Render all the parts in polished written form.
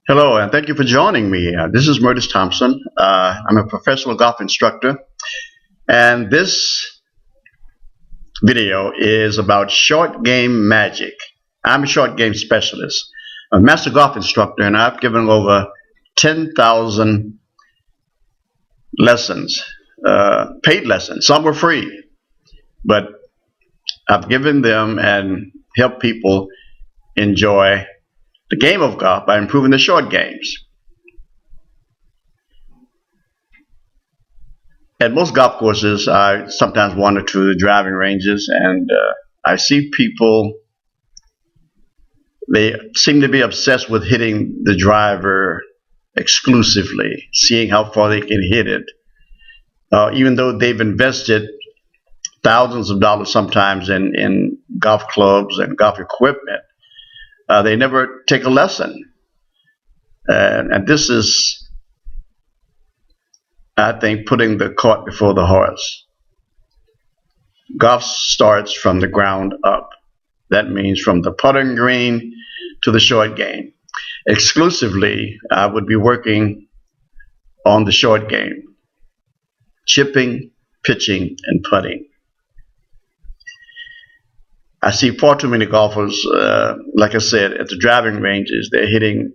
Hello, and thank you for joining me. This is Murtis Thompson. I'm a professional golf instructor, and this video is about short game magic. I'm a short game specialist, a master golf instructor, and I've given over 10,000 lessons, paid lessons. Some were free, but I've given them and helped people enjoy the game of golf by improving the short games. At most golf courses, I sometimes wander through the driving ranges, and I see people. They seem to be obsessed with hitting the driver exclusively, seeing how far they can hit it, even though they've invested thousands of dollars sometimes in golf clubs and golf equipment. They never take a lesson, and this is, I think, putting the cart before the horse. Golf starts from the ground up. That means from the putting green to the short game. Exclusively, I would be working on the short game, chipping, pitching, and putting. I see far too many golfers, like I said, at the driving ranges. They're hitting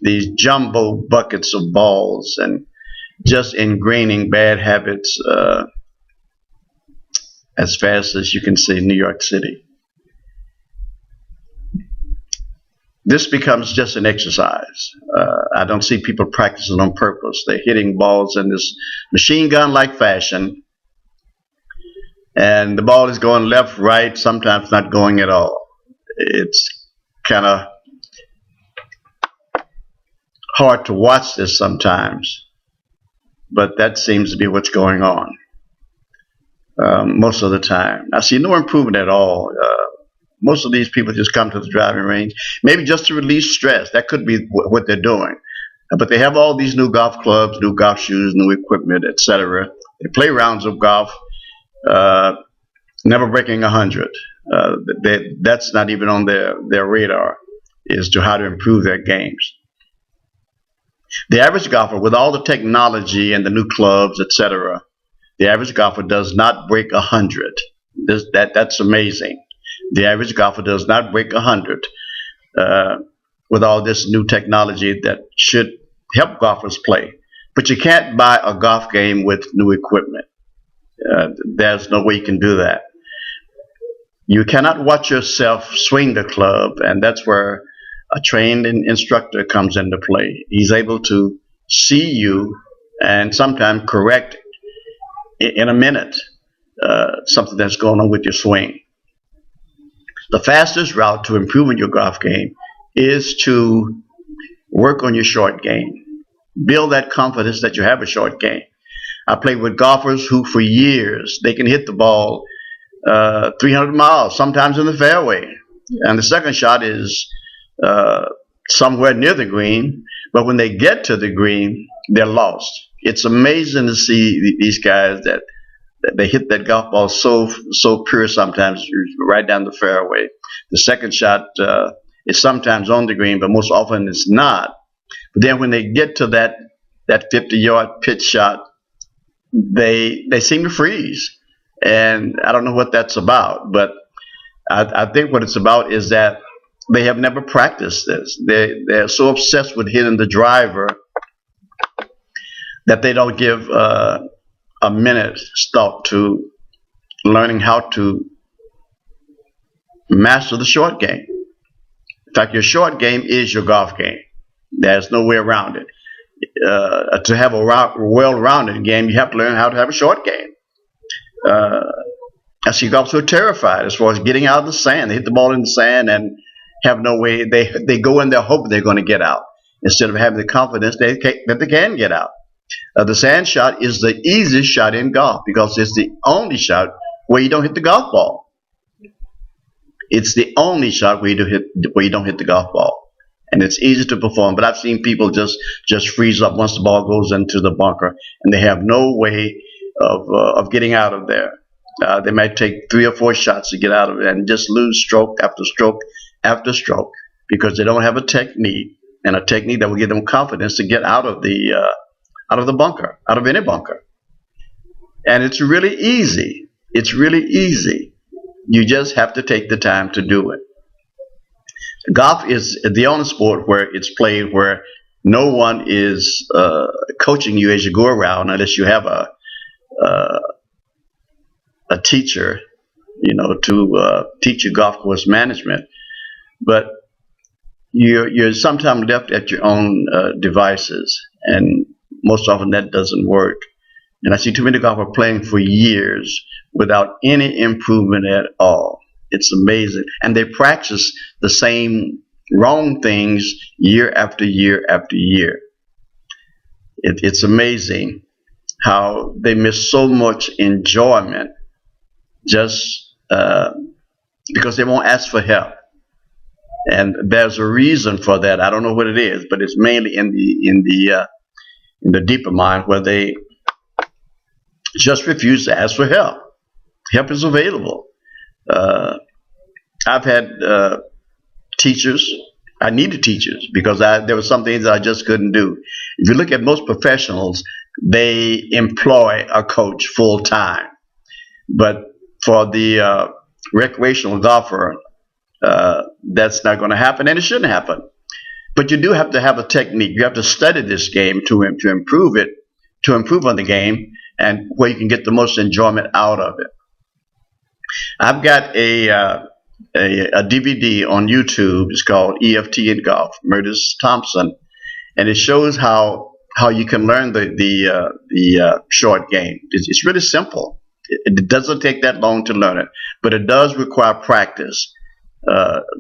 these jumbo buckets of balls and just ingraining bad habits as fast as you can see in New York City. This becomes just an exercise. I don't see people practicing on purpose. They're hitting balls in this machine gun-like fashion, and the ball is going left, right, sometimes not going at all. It's kind of hard to watch this sometimes, but that seems to be what's going on most of the time. I see no improvement at all. Most of these people just come to the driving range, maybe just to release stress. That could be what they're doing. But they have all these new golf clubs, new golf shoes, new equipment, etc. They play rounds of golf, never breaking 100. That's not even on their radar as to how to improve their games. The average golfer, with all the technology and the new clubs, etc., the average golfer does not break 100. That's amazing. The average golfer does not break 100 with all this new technology that should help golfers play. But you can't buy a golf game with new equipment. There's no way you can do that. You cannot watch yourself swing the club, and that's where a trained instructor comes into play. He's able to see you and sometimes correct in a minute something that's going on with your swing. The fastest route to improving your golf game is to work on your short game. Build that confidence that you have a short game. I played with golfers who for years they can hit the ball 300 miles, sometimes in the fairway. And the second shot is somewhere near the green, but when they get to the green, they're lost. It's amazing to see these guys that they hit that golf ball so pure sometimes, right down the fairway. The second shot is sometimes on the green, but most often it's not. But then when they get to that 50-yard pitch shot, they seem to freeze. And I don't know what that's about, but I think what it's about is that they have never practiced this. They're so obsessed with hitting the driver that they don't give a minute's thought to learning how to master the short game. In fact, your short game is your golf game. There's no way around it. To have a well-rounded game, you have to learn how to have a short game. I see golfers who are terrified as far as getting out of the sand. They hit the ball in the sand and have no way. They go in there hoping they're going to get out instead of having the confidence that they can get out. The sand shot is the easiest shot in golf because it's the only shot where you don't hit the golf ball. It's the only shot where you don't hit the golf ball, and it's easy to perform. But I've seen people just freeze up once the ball goes into the bunker, and they have no way of getting out of there. They might take 3 or 4 shots to get out of it and just lose stroke after stroke after stroke because they don't have a technique and a technique that will give them confidence to get out of the bunker, out of any bunker. And it's really easy. It's really easy. You just have to take the time to do it. Golf is the only sport where it's played where no one is coaching you as you go around, unless you have uh, a teacher, to teach you golf course management. But you're sometimes left at your own devices, and most often that doesn't work. And I see too many golfers playing for years without any improvement at all. It's amazing. And they practice the same wrong things year after year after year. It's amazing how they miss so much enjoyment just because they won't ask for help. And there's a reason for that. I don't know what it is, but it's mainly in the deeper mind where they just refuse to ask for help. Help is available. I've had teachers. I needed teachers because there were some things that I just couldn't do. If you look at most professionals, they employ a coach full time. But for the recreational golfer, that's not going to happen, and it shouldn't happen. But you do have to have a technique. You have to study this game to improve it, to improve on the game, and where you can get the most enjoyment out of it. I've got a DVD on YouTube. It's called EFT in Golf, Murtis Thompson, and it shows how you can learn the short game. It's really simple. It doesn't take that long to learn it, but it does require practice.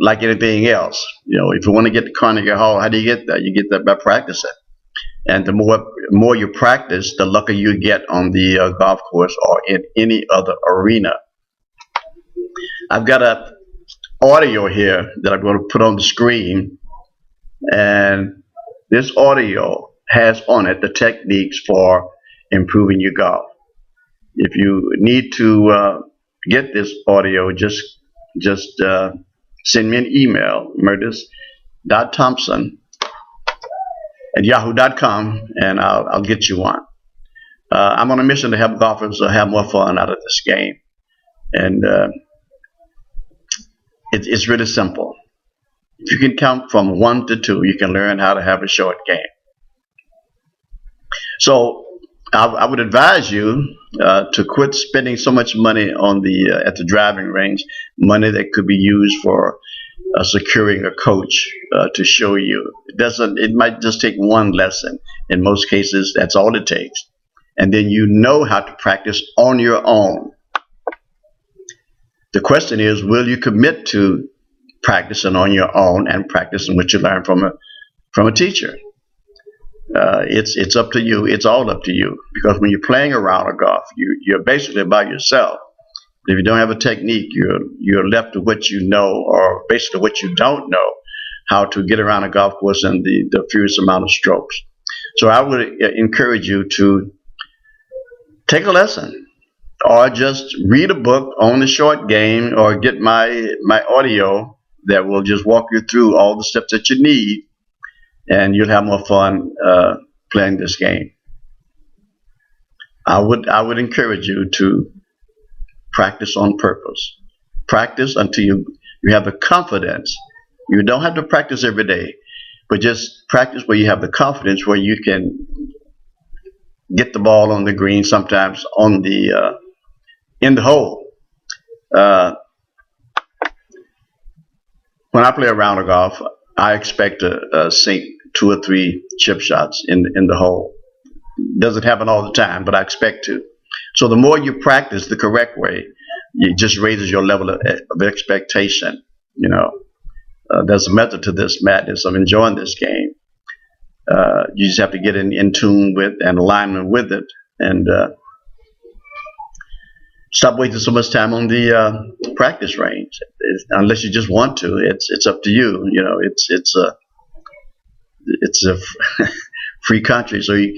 Like anything else, if you want to get to Carnegie Hall, how do you get there? You get there by practicing. And the more you practice, the luckier you get on the golf course or in any other arena. I've got a audio here that I'm going to put on the screen, and this audio has on it the techniques for improving your golf. If you need to get this audio, just send me an email, murtis.thompson@yahoo.com, and I'll get you one. I'm on a mission to help golfers have more fun out of this game, and it's really simple. If you can count from 1 to 2, you can learn how to have a short game. So I would advise you to quit spending so much money on at the driving range, money that could be used for securing a coach to show you. It might just take one lesson. In most cases, that's all it takes. And then you know how to practice on your own. The question is, will you commit to practicing on your own and practicing what you learn from a teacher? It's up to you. It's all up to you. Because when you're playing a round of golf, you're basically by yourself. If you don't have a technique, you're left to what you know, or basically what you don't know, how to get around a golf course in the fewest amount of strokes. So I would encourage you to take a lesson, or just read a book on the short game, or get my audio that will just walk you through all the steps that you need, and you'll have more fun playing this game. I would encourage you to practice on purpose. Practice until you have the confidence. You don't have to practice every day, but just practice where you have the confidence, where you can get the ball on the green, sometimes on the in the hole. When I play a round of golf, I expect to sink 2 or 3 chip shots in the hole. Doesn't happen all the time, but I expect to. So the more you practice the correct way, it just raises your level of expectation. There's a method to this madness of enjoying this game. You just have to get in tune with and alignment with it, and stop wasting so much time on the practice range. Unless you just want to, it's up to you. It's a free country, so you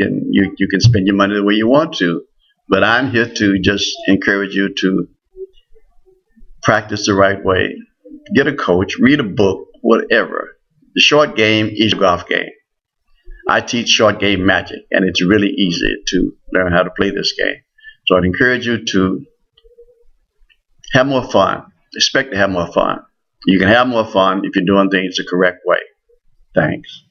can spend your money the way you want to. But I'm here to just encourage you to practice the right way. Get a coach, read a book, whatever. The short game is your golf game. I teach short game magic, and it's really easy to learn how to play this game. So I'd encourage you to have more fun. Expect to have more fun. You can have more fun if you're doing things the correct way. Thanks.